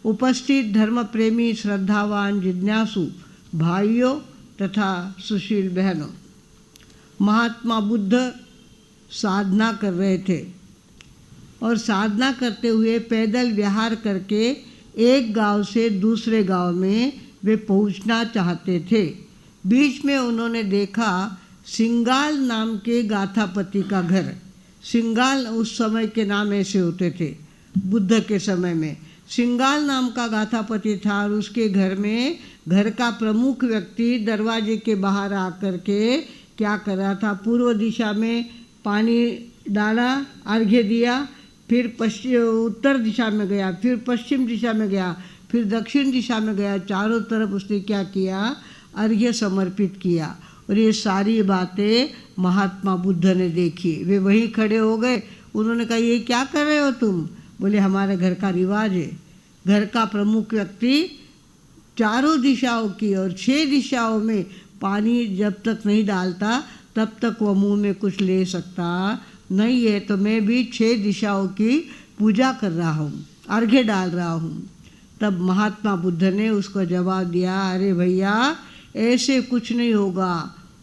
उपस्थित धर्म प्रेमी, श्रद्धावान, जिज्ञासु भाइयों तथा सुशील बहनों, महात्मा बुद्ध साधना कर रहे थे और साधना करते हुए पैदल विहार करके एक गांव से दूसरे गांव में वे पहुंचना चाहते थे। बीच में उन्होंने देखा सिंगाल नाम के गाथापति का घर। सिंगाल उस समय के नाम ऐसे होते थे, बुद्ध के समय में सिंगाल नाम का गाथापति था और उसके घर में घर का प्रमुख व्यक्ति दरवाजे के बाहर आकर के क्या कर रहा था, पूर्व दिशा में पानी डाला, अर्घ्य दिया, फिर उत्तर दिशा में गया, फिर पश्चिम दिशा में गया, फिर दक्षिण दिशा में गया। चारों तरफ उसने क्या किया, अर्घ्य समर्पित किया। और ये सारी बातें महात्मा बुद्ध ने देखी। वे वहीं खड़े हो गए। उन्होंने कहा, ये क्या कर रहे हो तुम? बोले, हमारे घर का रिवाज है। घर का प्रमुख व्यक्ति चारों दिशाओं की और 6 दिशाओं में पानी जब तक नहीं डालता तब तक वह मुंह में कुछ ले सकता नहीं है। तो मैं भी 6 दिशाओं की पूजा कर रहा हूँ, अर्घ्य डाल रहा हूँ। तब महात्मा बुद्ध ने उसको जवाब दिया, अरे भैया, ऐसे कुछ नहीं होगा।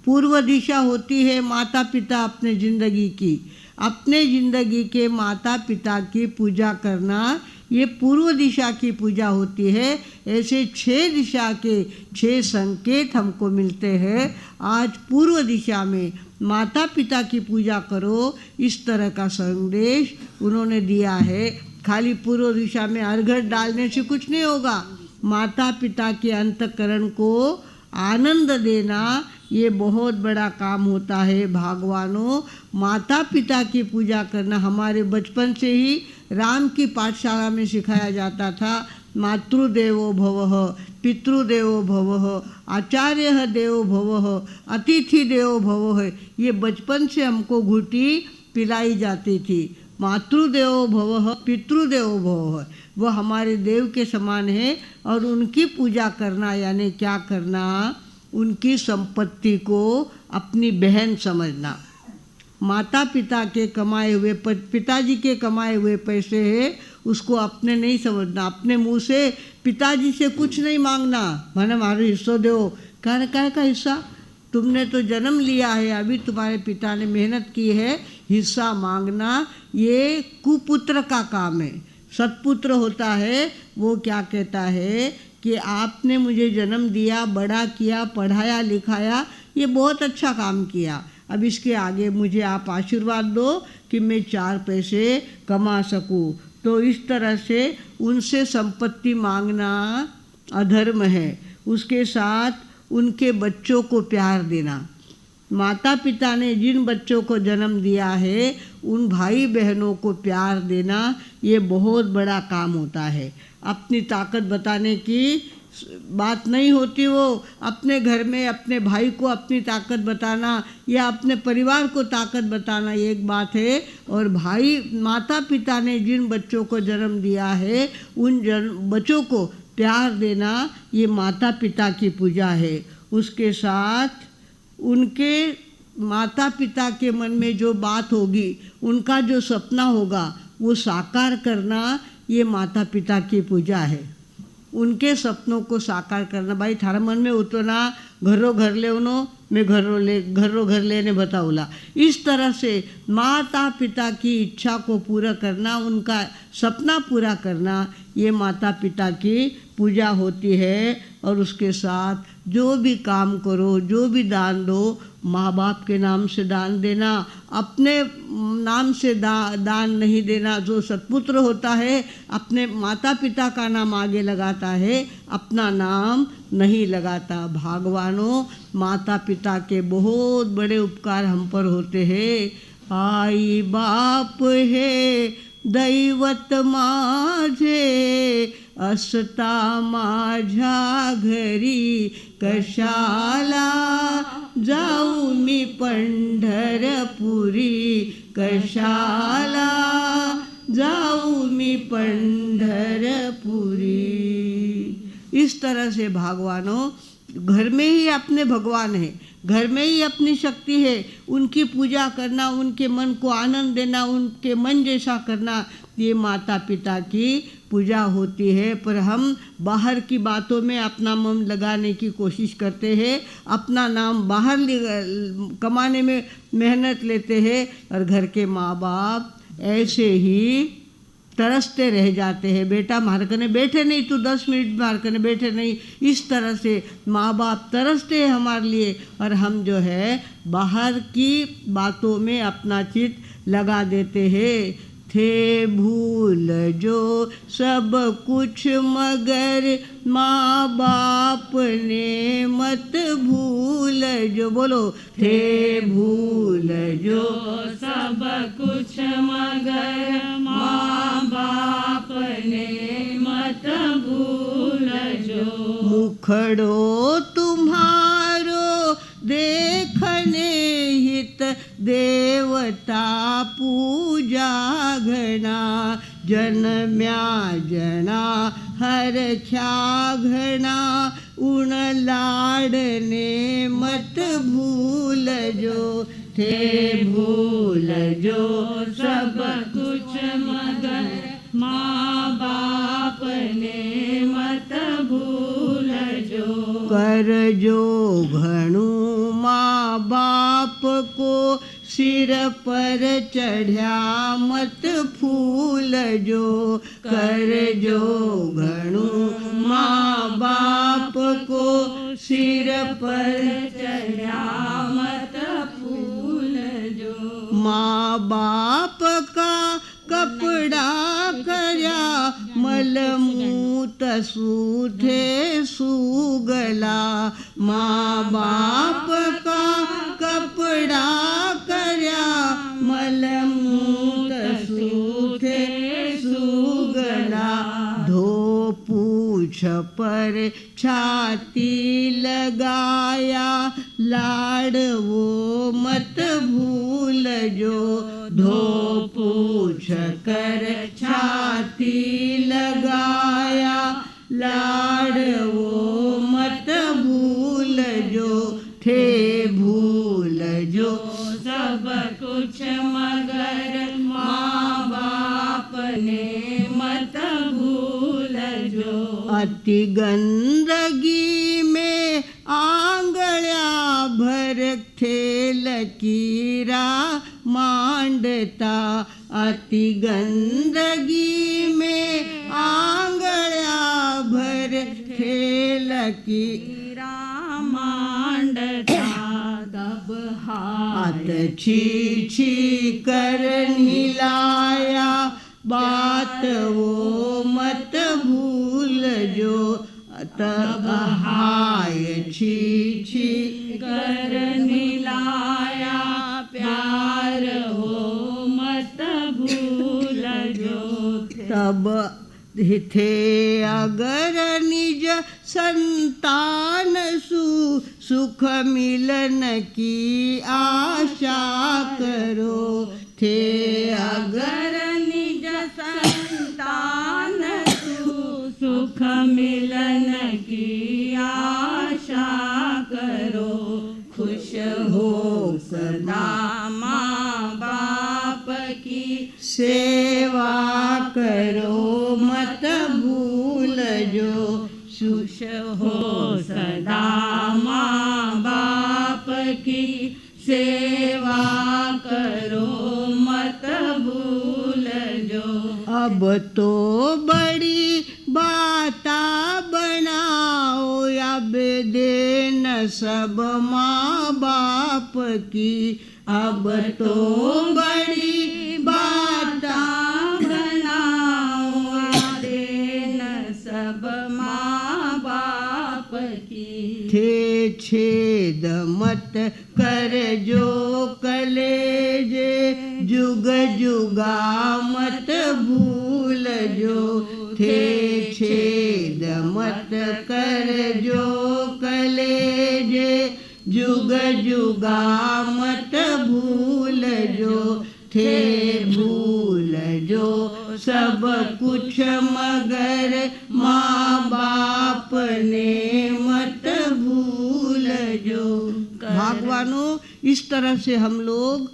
पूर्व दिशा होती है माता पिता अपने ज़िंदगी की। अपने ज़िंदगी के माता पिता की पूजा करना ये पूर्व दिशा की पूजा होती है। ऐसे 6 दिशा के 6 संकेत हमको मिलते हैं। आज पूर्व दिशा में माता पिता की पूजा करो, इस तरह का संदेश उन्होंने दिया है। खाली पूर्व दिशा में अर्घ्य डालने से कुछ नहीं होगा। माता पिता के अंतःकरण को आनंद देना ये बहुत बड़ा काम होता है। भगवानों, माता पिता की पूजा करना हमारे बचपन से ही राम की पाठशाला में सिखाया जाता था। मातृदेवो भवः, पितृदेवो भवः, आचार्य देवो भवः, अतिथि देवो भवः, ये बचपन से हमको घुटी पिलाई जाती थी। मातृदेवो भवः, पितृदेवो भवः, वह हमारे देव के समान है। और उनकी पूजा करना यानी क्या करना, उनकी संपत्ति को अपनी बहन समझना। माता पिता के कमाए हुए, पिताजी के कमाए हुए पैसे है, उसको अपने नहीं समझना। अपने मुंह से पिताजी से कुछ नहीं मांगना, मैंने हमारे हिस्सा दो। क्या का हिस्सा? तुमने तो जन्म लिया है, अभी तुम्हारे पिता ने मेहनत की है, हिस्सा मांगना ये कुपुत्र का काम है। सत्पुत्र होता है वो क्या कहता है कि आपने मुझे जन्म दिया, बड़ा किया, पढ़ाया लिखाया, ये बहुत अच्छा काम किया। अब इसके आगे मुझे आप आशीर्वाद दो कि मैं 4 पैसे कमा सकूं। तो इस तरह से उनसे संपत्ति मांगना अधर्म है। उसके साथ उनके बच्चों को प्यार देना। माता पिता ने जिन बच्चों को जन्म दिया है उन भाई बहनों को प्यार देना ये बहुत बड़ा काम होता है। अपनी ताकत बताने की बात नहीं होती। वो अपने घर में अपने भाई को अपनी ताकत बताना या अपने परिवार को ताकत बताना ये एक बात है, और भाई माता पिता ने जिन बच्चों को जन्म दिया है उन बच्चों को प्यार देना ये माता पिता की पूजा है। उसके साथ उनके माता पिता के मन में जो बात होगी, उनका जो सपना होगा वो साकार करना ये माता पिता की पूजा है। उनके सपनों को साकार करना। भाई थारा मन में उतो ना घरो घर ले उनो, मैं घरो घर लेने बताऊला। इस तरह से माता पिता की इच्छा को पूरा करना, उनका सपना पूरा करना ये माता पिता की पूजा होती है। और उसके साथ जो भी काम करो, जो भी दान दो, माँ बाप के नाम से दान देना, अपने नाम से दान नहीं देना। जो सत्पुत्र होता है अपने माता पिता का नाम आगे लगाता है, अपना नाम नहीं लगाता। भगवानों, माता पिता के बहुत बड़े उपकार हम पर होते हैं। आई बाप है दैवत माझे, असता माझ्या घरी, कशाला जाऊ मी पंढरपुरी, कशाला जाऊ मी पंढरपुरी। इस तरह से भगवानों, घर में ही अपने भगवान है, घर में ही अपनी शक्ति है। उनकी पूजा करना, उनके मन को आनंद देना, उनके मन जैसा करना ये माता पिता की पूजा होती है, पर हम बाहर की बातों में अपना मन लगाने की कोशिश करते हैं, अपना नाम बाहर कमाने में मेहनत लेते हैं, और घर के माँ बाप ऐसे ही तरसते रह जाते हैं। बेटा मार करने बैठे नहीं, तो 10 मिनट मार करने बैठे नहीं। इस तरह से माँ बाप तरसते हैं हमारे लिए, और हम जो है बाहर की बातों में अपना चित्त लगा देते हैं। थे भूल जो सब कुछ मगर माँ बाप ने मत भूल जो। बोलो, थे भूल जो सब कुछ मगर माँ बाप ने मत भूल जो। मुखड़ो तुम्हारो देखने हित देवता पूजा घना। जन्म्या जना हर छा घना उन लाडने मत भूल जो। थे भूल जो सब कुछ मगर माँ बाप ने मत भूल जो। कर जो घणु माँ बाप को सिर पर चढ़ा मत फूल जो। कर जो घणु माँ बाप को सिर पर चढ़ा मत फूल जो। माँ बाप का कपड़ा करया मलमूत सूथे सुगला। माँ बाप का कपड़ा करया मलमूत सूथे सुगला। धो पूछ पर छाती लगाया लाड वो मत भूल जो। धो पूछ कर छाती लगाया लाड वो मत भूल जो। थे भूल जो सब कुछ मगर माँ बाप ने मत भूल जो। अति गंदगी में आंगल्या भर खेल कीरा मांडता। अति गंदगी में आंगल्या भर खेल कीरा मांडता। तब हाथ छी छी कर हिलाया बात वो मत भूल जो। तब हाय छी छी कर मिलाया प्यार हो मत भूल जो। तब थे अगर निज संतान सुख मिलन की आशा करो। थे अगर निज संतान सुख मिलन की आशा करो। खुश हो सदा माँ बाप की सेवा करो मत भूल जो। खुश हो सदा माँ बाप की सेवा करो मत भूल जो। अब तो बड़ी बाता बनाओ अब देन सब माँ बाप की। अब तो बड़ी बाता बनाओ देन सब माँ बाप की। थे छेद मत कर जो कलेजे जुग जुगा मत भूल जो। थे छेद मत कर जो कलेजे जुग जुगा मत भूल जो। थे भूल जो सब कुछ मगर माँ बाप ने मत भूल जो। भगवानों, इस तरह से हम लोग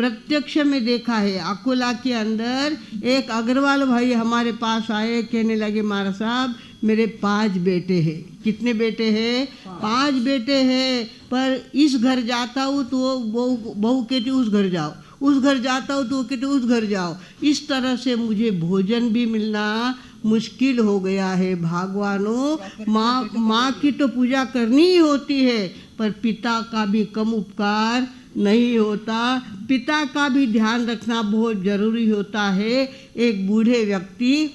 प्रत्यक्ष में देखा है। अकोला के अंदर एक अग्रवाल भाई हमारे पास आए, कहने लगे महाराज साहब मेरे 5 बेटे हैं। कितने बेटे हैं? 5 बेटे हैं। पर इस घर जाता हूँ तो वो बहू कहती उस घर जाओ, उस घर जाता हूँ तो वो कहते उस घर जाओ। इस तरह से मुझे भोजन भी मिलना मुश्किल हो गया है। भगवानों, माँ की तो पूजा करनी ही होती है, पर पिता का भी कम उपकार नहीं होता। पिता का भी ध्यान रखना बहुत ज़रूरी होता है। एक बूढ़े व्यक्ति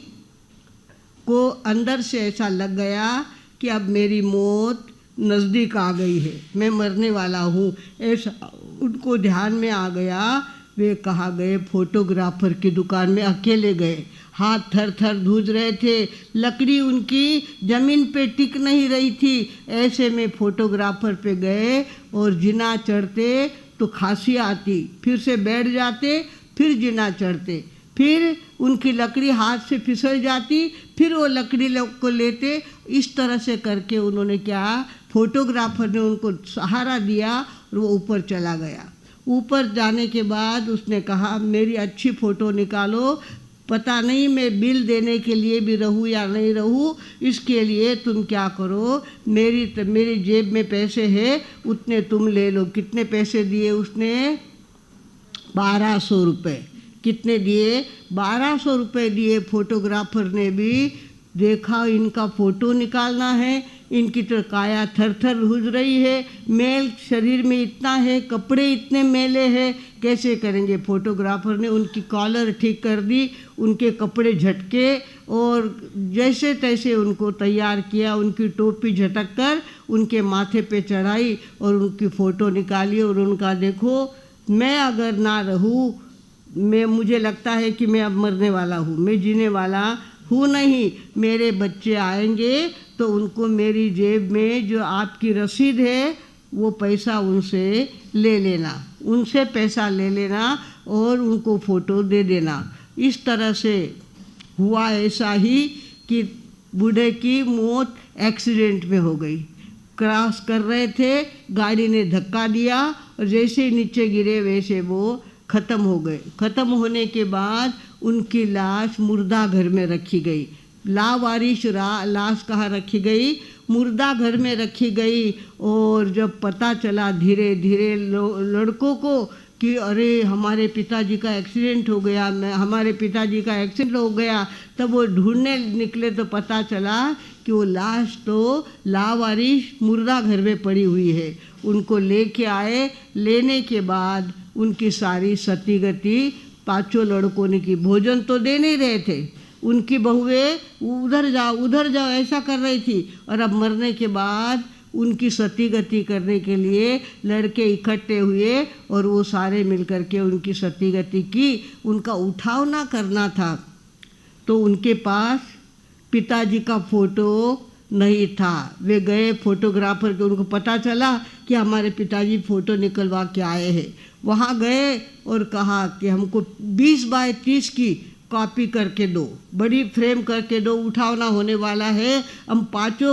को अंदर से ऐसा लग गया कि अब मेरी मौत नज़दीक आ गई है, मैं मरने वाला हूँ, ऐसा उनको ध्यान में आ गया। वे कहाँ गए? फोटोग्राफर की दुकान में अकेले गए। हाथ थर थर धूज रहे थे, लकड़ी उनकी ज़मीन पे टिक नहीं रही थी। ऐसे में फोटोग्राफर पे गए और जिना चढ़ते तो खांसी आती, फिर से बैठ जाते, फिर जिना चढ़ते, फिर उनकी लकड़ी हाथ से फिसल जाती, फिर वो लकड़ी को लेते। इस तरह से करके उन्होंने क्या, फोटोग्राफर ने उनको सहारा दिया और वो ऊपर चला गया। ऊपर जाने के बाद उसने कहा मेरी अच्छी फ़ोटो निकालो, पता नहीं मैं बिल देने के लिए भी रहूँ या नहीं रहूँ, इसके लिए तुम क्या करो, मेरी जेब में पैसे हैं उतने तुम ले लो। कितने पैसे दिए उसने? 1200 रुपये। कितने दिए? 1200 रुपये दिए। फोटोग्राफर ने भी देखा इनका फ़ोटो निकालना है, इनकी तो काया थर थर धुज रही है, मैल शरीर में इतना है, कपड़े इतने मैले हैं, कैसे करेंगे? फोटोग्राफर ने उनकी कॉलर ठीक कर दी, उनके कपड़े झटके और जैसे तैसे उनको तैयार किया, उनकी टोपी झटक कर उनके माथे पे चढ़ाई और उनकी फ़ोटो निकाली और उनका देखो मैं अगर ना रहूँ, मुझे लगता है कि मैं अब मरने वाला हूँ, मैं जीने वाला हूँ नहीं। मेरे बच्चे आएंगे तो उनको मेरी जेब में जो आपकी रसीद है वो पैसा उनसे ले लेना, उनसे पैसा ले लेना और उनको फ़ोटो दे देना। इस तरह से हुआ ऐसा ही कि बूढ़े की मौत एक्सीडेंट में हो गई। क्रॉस कर रहे थे, गाड़ी ने धक्का दिया और जैसे ही नीचे गिरे वैसे वो ख़त्म हो गए। ख़त्म होने के बाद उनकी लाश मुर्दा घर में रखी गई। लावारिश लाश कहाँ रखी गई? मुर्दा घर में रखी गई। और जब पता चला धीरे धीरे लड़कों को कि अरे हमारे पिताजी का एक्सीडेंट हो गया, हमारे पिताजी का एक्सीडेंट हो गया, तब वो ढूंढने निकले तो पता चला कि वो लाश तो लावारिश मुर्दा घर में पड़ी हुई है। उनको लेके आए, लेने के बाद उनकी सारी सती गति 5 लड़कों ने की। भोजन तो दे नहीं रहे थे, उनकी बहुएं उधर जाओ ऐसा कर रही थी। और अब मरने के बाद उनकी सती गति करने के लिए लड़के इकट्ठे हुए और वो सारे मिलकर के उनकी सती गति की। उनका उठाव ना करना था तो उनके पास पिताजी का फ़ोटो नहीं था। वे गए फोटोग्राफर के, उनको पता चला कि हमारे पिताजी फ़ोटो निकलवा के आए हैं। वहाँ गए और कहा कि हमको 20 बाय 30 की कॉपी करके दो, बड़ी फ्रेम करके दो, उठाव ना होने वाला है। हम 5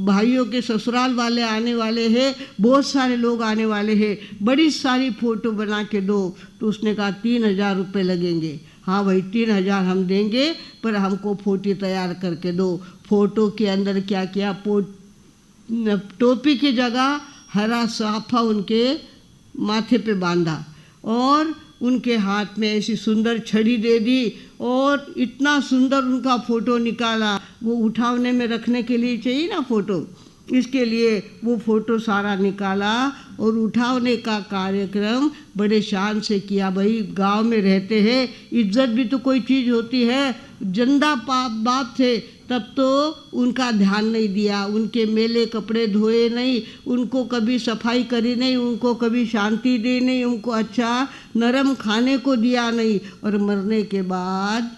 भाइयों के ससुराल वाले आने वाले हैं, बहुत सारे लोग आने वाले हैं, बड़ी सारी फ़ोटो बना के दो। तो उसने कहा 3000 रुपये लगेंगे। हाँ भाई 3000 हम देंगे, पर हमको फ़ोटो तैयार करके दो। फ़ोटो के अंदर क्या किया, टोपी की जगह हरा साफा उनके माथे पे बांधा और उनके हाथ में ऐसी सुंदर छड़ी दे दी और इतना सुंदर उनका फ़ोटो निकाला। वो उठावने में रखने के लिए चाहिए ना फ़ोटो, इसके लिए वो फ़ोटो सारा निकाला और उठावने का कार्यक्रम बड़े शान से किया। भाई गांव में रहते हैं, इज्जत भी तो कोई चीज़ होती है। जिंदा बाप थे तब तो उनका ध्यान नहीं दिया, उनके मेले कपड़े धोए नहीं, उनको कभी सफाई करी नहीं, उनको कभी शांति दी नहीं, उनको अच्छा नरम खाने को दिया नहीं। और मरने के बाद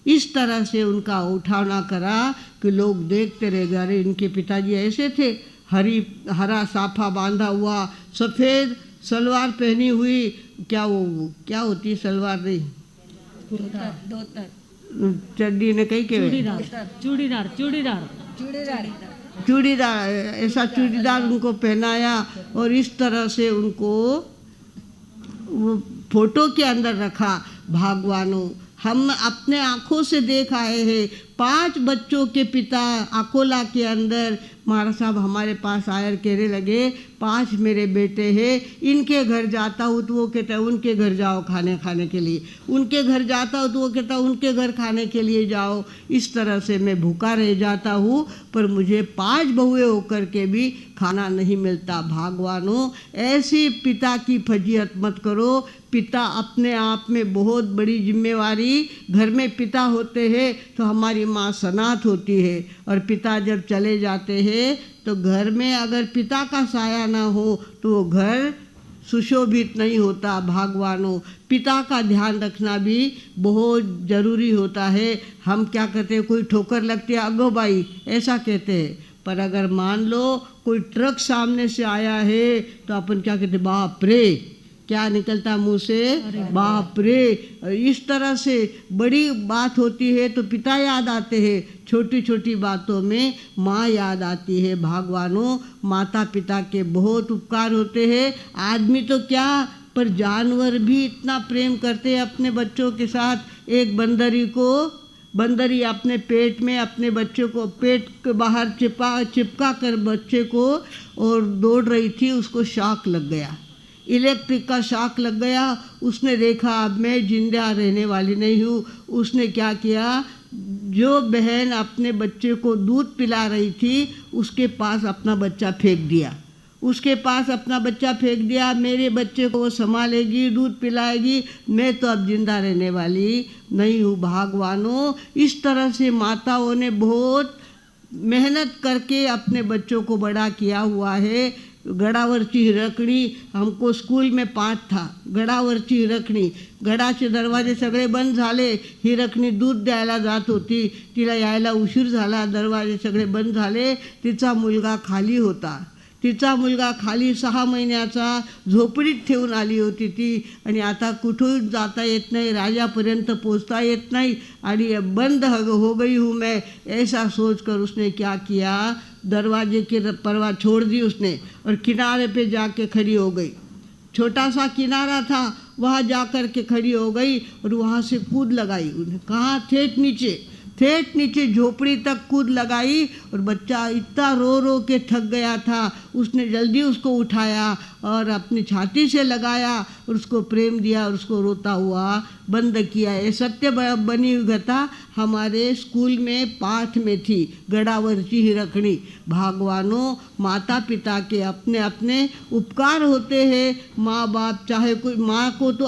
इस तरह से उनका उठावना करा कि लोग देखते रह गए। अरे इनके पिताजी ऐसे थे, हरा साफा बांधा हुआ, सफ़ेद सलवार पहनी हुई, क्या होती है सलवार नहीं, चड्डी ने कही के चूड़ीदार ऐसा चूड़ीदार उनको पहनाया और इस तरह से उनको फोटो के अंदर रखा। भगवानों, हम अपने आँखों से देख आए हैं 5 बच्चों के पिता अकोला के अंदर महाराज साहब हमारे पास आयर कहने लगे 5 मेरे बेटे हैं, इनके घर जाता हूँ तो वो कहता है उनके घर जाओ खाने के लिए, उनके घर जाता हूँ तो वो कहता है उनके घर खाने के लिए जाओ। इस तरह से मैं भूखा रह जाता हूँ, पर मुझे 5 बहुएं होकर के भी खाना नहीं मिलता। भगवानों, ऐसे पिता की फजीहत मत करो। पिता अपने आप में बहुत बड़ी जिम्मेवारी, घर में पिता होते हैं तो हमारी माँ सनात होती है, और पिता जब चले जाते हैं तो घर में अगर पिता का साया ना हो तो वो घर सुशोभित नहीं होता। भगवानों, पिता का ध्यान रखना भी बहुत ज़रूरी होता है। हम क्या कहते हैं, कोई ठोकर लगती है अगो भाई ऐसा कहते हैं, पर अगर मान लो कोई ट्रक सामने से आया है तो अपन क्या कहते हैं, बाप रे, क्या निकलता मुंह से, बाप रे। इस तरह से बड़ी बात होती है तो पिता याद आते हैं, छोटी छोटी बातों में माँ याद आती है। भगवानों, माता पिता के बहुत उपकार होते हैं। आदमी तो क्या, पर जानवर भी इतना प्रेम करते हैं अपने बच्चों के साथ। एक बंदरी अपने पेट में अपने बच्चे को पेट के बाहर चिपका कर बच्चे को और दौड़ रही थी, उसको शॉक लग गया, इलेक्ट्रिक का शॉक लग गया। उसने देखा अब मैं जिंदा रहने वाली नहीं हूँ। उसने क्या किया, जो बहन अपने बच्चे को दूध पिला रही थी उसके पास अपना बच्चा फेंक दिया, मेरे बच्चे को वो संभालेगी, दूध पिलाएगी, मैं तो अब जिंदा रहने वाली नहीं हूँ। भगवानों, इस तरह से माताओं ने बहुत मेहनत करके अपने बच्चों को बड़ा किया हुआ है। गडावरची हिरकणी, हमको स्कूल में पाठ था, गडावरची हिरकणी, गडाचे दरवाजे सगळे बंद झाले, हिरकणी दूध द्यायला जात होती, तिला यायला उशीर झाला, दरवाजे सगळे बंद झाले, तिचा मुलगा खाली 6 महिन्याचा झोपडीत ठेवून आली होती ती, आणि आता कुठून जाता येत नाही, राजापर्यंत पोचता येत नहीं, आणि बंद हो गई हूँ मैं, ऐसा सोचकर उसने क्या किया, दरवाजे की परवाह छोड़ दी उसने और किनारे पे जाके खड़ी हो गई। छोटा सा किनारा था, वहाँ जाकर के खड़ी हो गई और वहाँ से कूद लगाई। उन्हें कहाँ, ठेठ नीचे झोपड़ी तक कूद लगाई, और बच्चा इतना रो के थक गया था, उसने जल्दी उसको उठाया और अपनी छाती से लगाया और उसको प्रेम दिया और उसको रोता हुआ बंद किया। ये सत्य बनी हुई कथा हमारे स्कूल में पाठ में थी, गडावरची हिरकणी। भगवानों, माता पिता के अपने अपने उपकार होते हैं। माँ बाप चाहे कोई, माँ को तो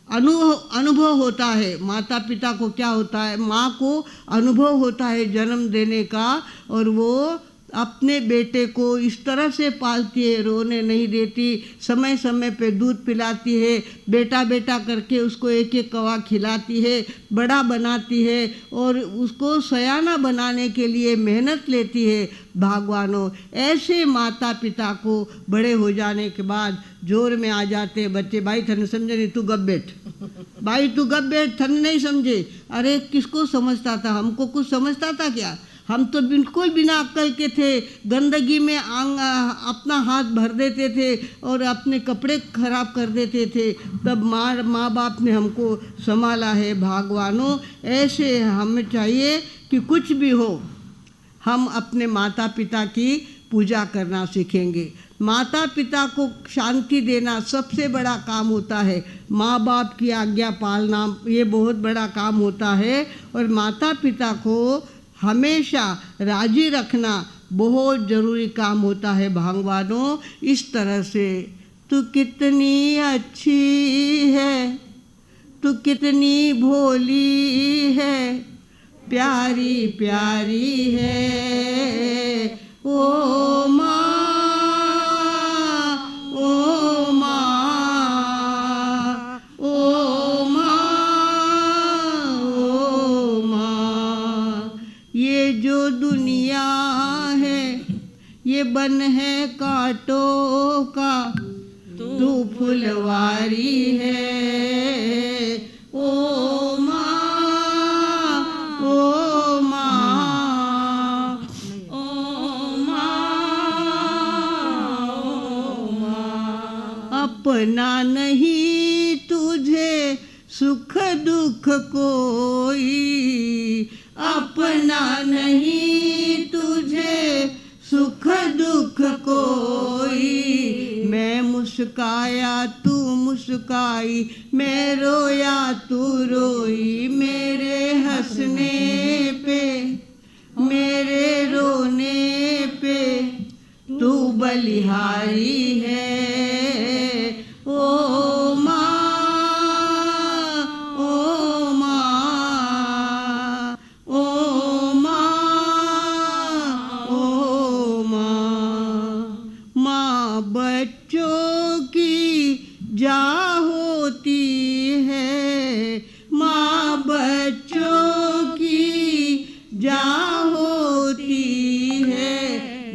अनुभव होता है, माता पिता को क्या होता है, माँ को अनुभव होता है जन्म देने का, और वो अपने बेटे को इस तरह से पालती है, रोने नहीं देती, समय समय पे दूध पिलाती है, बेटा बेटा करके उसको एक एक कवा खिलाती है, बड़ा बनाती है और उसको सयाना बनाने के लिए मेहनत लेती है। भगवानों, ऐसे माता पिता को बड़े हो जाने के बाद जोर में आ जाते बच्चे, भाई थने समझे नहीं, तू गप बैठ, भाई तू गप बैठ, थने नहीं समझे। अरे किसको समझता था, हमको कुछ समझता था क्या? हम तो बिल्कुल बिना अक्ल के थे, गंदगी में अपना हाथ भर देते थे और अपने कपड़े खराब कर देते थे, तब माँ बाप ने हमको संभाला है। भगवानों, ऐसे हमें चाहिए कि कुछ भी हो हम अपने माता पिता की पूजा करना सीखेंगे। माता पिता को शांति देना सबसे बड़ा काम होता है, माँ बाप की आज्ञा पालना ये बहुत बड़ा काम होता है, और माता पिता को हमेशा राजी रखना बहुत ज़रूरी काम होता है। भगवानों, इस तरह से तू कितनी अच्छी है, तू कितनी भोली है, प्यारी प्यारी है ओ माँ, ओ माँ, ओ माँ, ओ माँ। ये जो दुनिया है ये बन है कांटों का, तू फुलवारी है ओ माँ, ओ माँ, ओ माँ, ओ माँ। अपना नहीं तुझे सुख दुख कोई, अपना नहीं तुझे सुख दुख कोई। मैं मुस्काया तू मुस्काई, मैं रोया तू रोई, मेरे हंसने पे मेरे रोने पे तू बलिहारी है। ओ माँ, ओ माँ, ओ माँ, ओ माँ। माँ बच्चों की जा होती है, माँ बच्चों की जा होती है।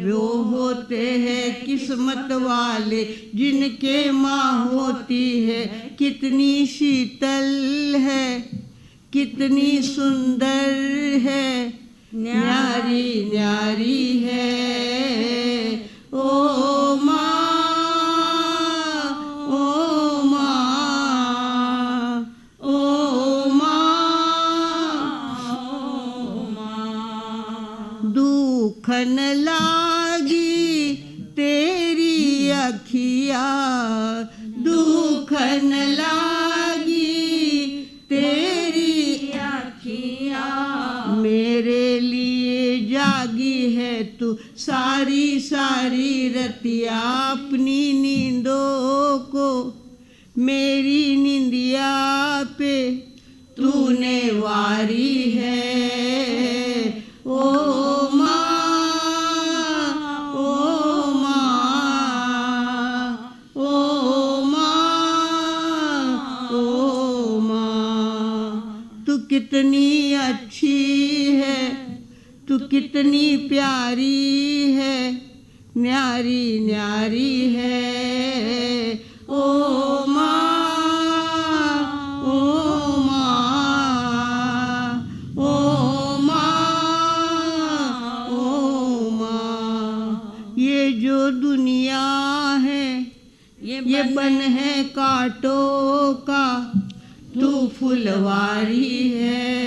वो होते हैं किस्मत वाले जिनके माँ होती है। कितनी शीतल है, कितनी सुंदर है, न्यारी न्यारी है। ओ माँ, ओ माँ, ओ माँ, ओ माँ। दुख न लागी तेरी अखिया, दुख न लागी तेरी अखिया। मेरे लिए जागी है तू सारी सारी रतिया। अपनी नींदों को मेरी निंदिया पे तूने वारी है। ओ माँ, ओ माँ, ओ माँ, ओ माँ। तू कितनी अच्छी है, तू कितनी प्यारी है, न्यारी न्यारी है। ओ माँ, ओ माँ, ओ माँ, ओ माँ। ये जो दुनिया है ये बन है कांटों का, तू फुलवारी है।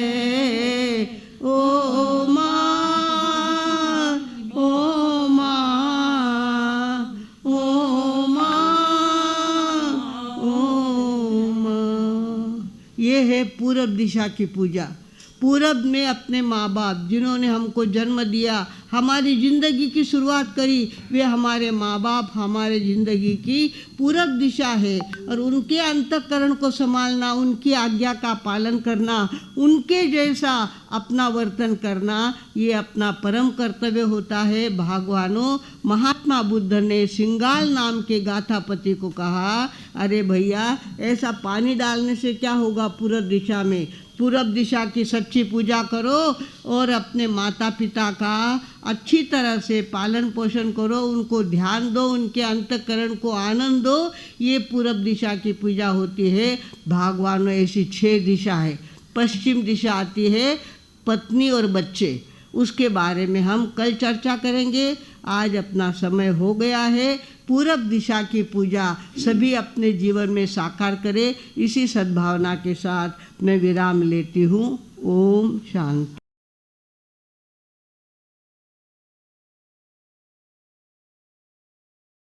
ओ माँ, ओ माँ, ओ माँ, ओ माँ। ये है पूरब दिशा की पूजा। पूरब में अपने माँ बाप जिन्होंने हमको जन्म दिया, हमारी ज़िंदगी की शुरुआत करी, वे हमारे माँ बाप हमारे ज़िंदगी की पूरब दिशा है। और उनके अंतःकरण को संभालना, उनकी आज्ञा का पालन करना, उनके जैसा अपना वर्तन करना, ये अपना परम कर्तव्य होता है। भगवानों, महात्मा बुद्ध ने सिंगाल नाम के गाथापति को कहा, अरे भैया, ऐसा पानी डालने से क्या होगा पूरब दिशा में? पूरब दिशा की सच्ची पूजा करो और अपने माता पिता का अच्छी तरह से पालन पोषण करो, उनको ध्यान दो, उनके अंतःकरण को आनंद दो। ये पूरब दिशा की पूजा होती है। भगवानों, ऐसी 6 दिशा है। पश्चिम दिशा आती है पत्नी और बच्चे, उसके बारे में हम कल चर्चा करेंगे। आज अपना समय हो गया है। पूरब दिशा की पूजा सभी अपने जीवन में साकार करें। इसी सद्भावना के साथ मैं विराम लेती हूँ। ओम शांति।